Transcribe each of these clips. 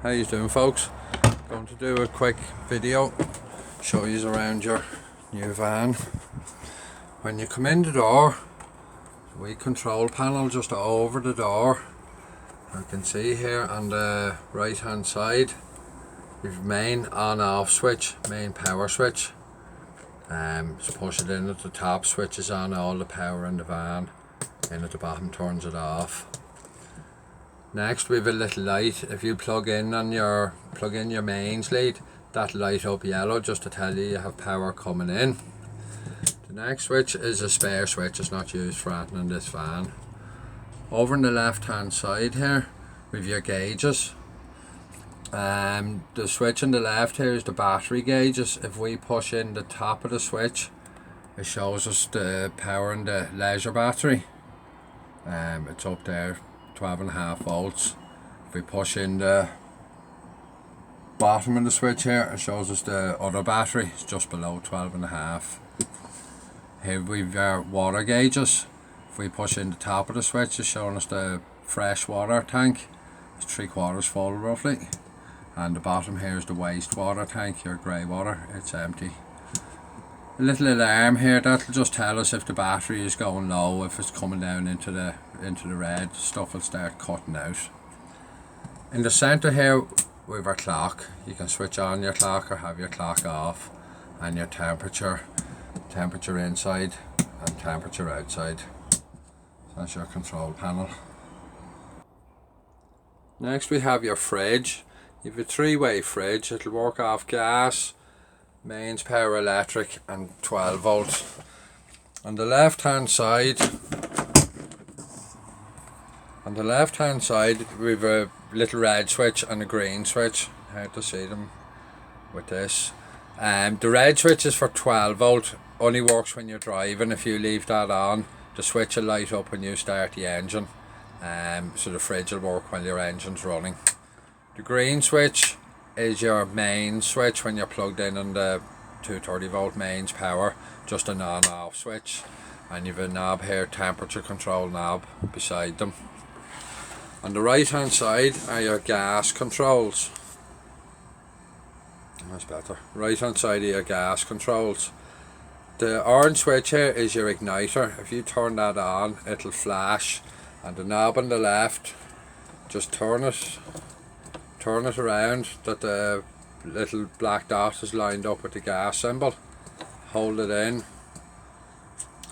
How you doing, folks? Going to do a quick video, show you around your new van. When you come in the door, we control panel just over the door. You can see here on the right hand side, we've main on off switch, main power switch. Just push it in at the top, switches on all the power in the van, and at the bottom turns it off. Next we have a little light. If you plug in your mains lead, that'll light up yellow just to tell you have power coming in. The next switch is a spare switch, it's not used for anything in this van. Over on the left hand side here we've your gauges. The switch on the left here is the battery gauges. If we push in the top of the switch, it shows us the power in the leisure battery. It's up there, 12.5 volts. If we push in the bottom of the switch here, it shows us the other battery. It's just below 12.5. Here we've our water gauges. If we push in the top of the switch, it's showing us the fresh water tank. It's 3/4 full roughly. And the bottom here is the wastewater tank, your grey water, it's empty. A little alarm here, that'll just tell us if the battery is going low. If it's coming down into the red, stuff will start cutting out. In the centre here we have our clock. You can switch on your clock or have your clock off, and your temperature inside and temperature outside. So that's your control panel. Next we have your fridge. You have a 3-way fridge. It'll work off gas, mains power electric and 12 volts. On the left hand side we've a little red switch and a green switch. Hard to see them with this. The red switch is for 12 volt, only works when you're driving. If you leave that on, the switch will light up when you start the engine, so the fridge will work while your engine's running. The green switch is your main switch when you're plugged in on the 230 volt mains power, just an on off switch. And you've a knob here, temperature control knob beside them. On the right hand side are your gas controls. That's better. Right hand side are your gas controls. The orange switch here is your igniter. If you turn that on, it'll flash. And the knob on the left, just turn it around that the little black dot is lined up with the gas symbol. Hold it in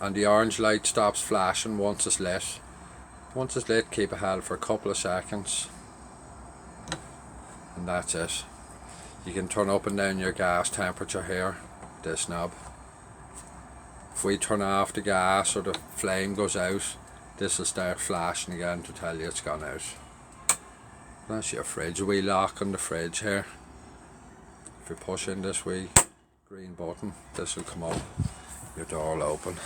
and the orange light stops flashing once it's lit. Once it's lit, keep it held for a couple of seconds and that's it. You can turn up and down your gas temperature here, this knob. If we turn off the gas or the flame goes out, this will start flashing again to tell you it's gone out. That's your fridge. A wee lock on the fridge here. If you push in this wee green button, this will come up. Your door will open.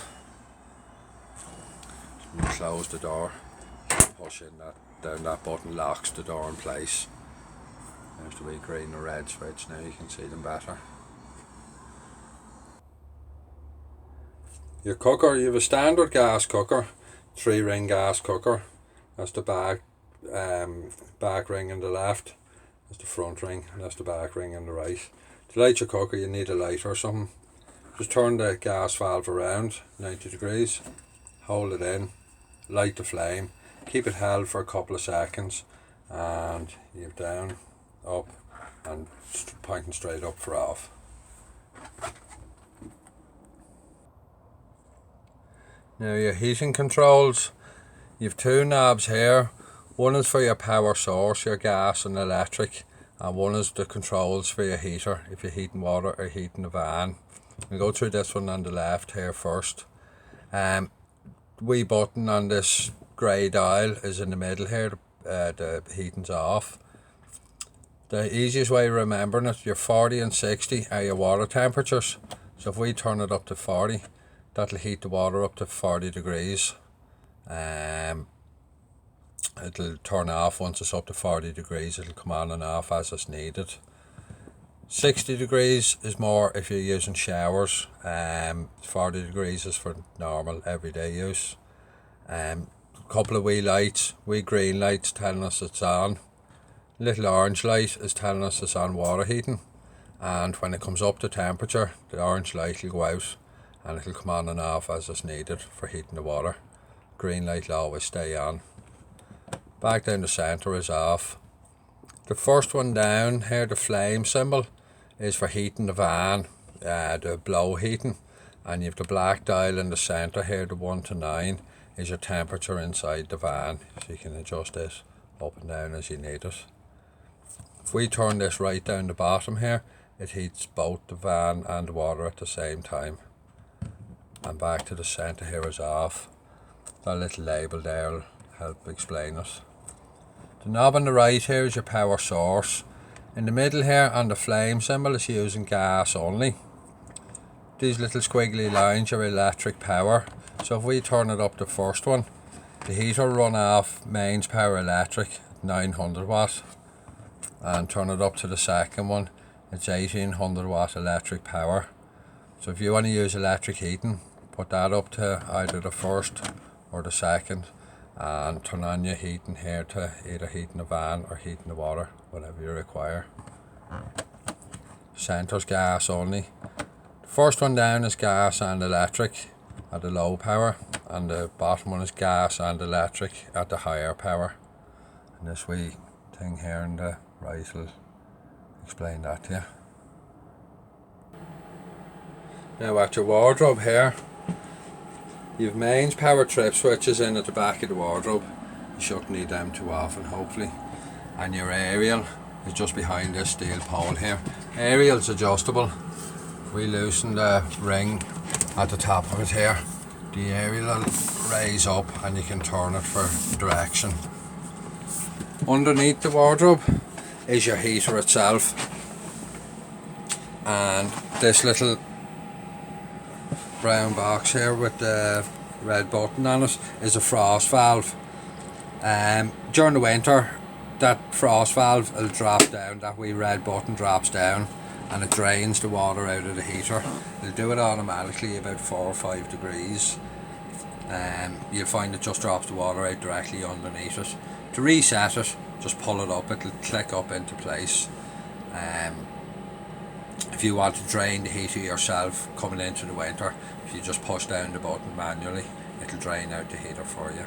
You close the door. Push in down that button, locks the door in place. There's the wee green and red switch. Now you can see them better. Your cooker, you have a standard gas cooker, 3-ring gas cooker. That's the back ring on the left, that's the front ring, and that's the back ring on the right. To light your cooker you need a lighter or something. Just turn the gas valve around 90 degrees, hold it in, light the flame, keep it held for a couple of seconds, and you've down, up and pointing straight up for off. Now your heating controls, you've 2 knobs here. One is for your power source, your gas and electric, and one is the controls for your heater, if you're heating water or heating the van. We'll go through this one on the left here first. Wee button on this grey dial is in the middle here, the heating's off. The easiest way of remembering it, your 40 and 60 are your water temperatures. So if we turn it up to 40, that'll heat the water up to 40 degrees. It'll turn off once it's up to 40 degrees. It'll come on and off as it's needed. 60 degrees is more if you're using showers. 40 degrees is for normal everyday use. Couple of wee lights, wee green lights telling us it's on. Little orange light is telling us it's on water heating, and when it comes up to temperature, the orange light will go out and it'll come on and off as it's needed for heating the water. Green light will always stay on. Back down the centre is off. The first one down here, the flame symbol, is for heating the van, the blow heating, and you have the black dial in the centre here, the 1 to 9, is your temperature inside the van, so you can adjust this up and down as you need it. If we turn this right down the bottom here, it heats both the van and the water at the same time. And back to the centre here is off. That little label there will help explain it. The knob on the right here is your power source. In the middle here on the flame symbol is using gas only. These little squiggly lines are electric power. So if we turn it up the first one, the heater will run off mains power electric 900 watt. And turn it up to the second one, it's 1800 watt electric power. So if you want to use electric heating, put that up to either the first or the second, and turn on your heating here to either heating the van or heating the water, whatever you require. Centre's gas only. The first one down is gas and electric at the low power, and the bottom one is gas and electric at the higher power. And this wee thing here in the right will explain that to you. Now at your wardrobe here, you've mains power trip switches in at the back of the wardrobe. You shouldn't need them too often, hopefully. And your aerial is just behind this steel pole here. Aerial's adjustable. If we loosen the ring at the top of it here, the aerial will raise up and you can turn it for direction. Underneath the wardrobe is your heater itself, and this little brown box here with the red button on it is a frost valve. During the winter, that frost valve will drop down, that wee red button drops down and it drains the water out of the heater. It'll do it automatically about 4 or 5 degrees. You'll find it just drops the water out directly underneath it. To reset it, just pull it up, it'll click up into place. If you want to drain the heater yourself coming into the winter, if you just push down the button manually, it'll drain out the heater for you.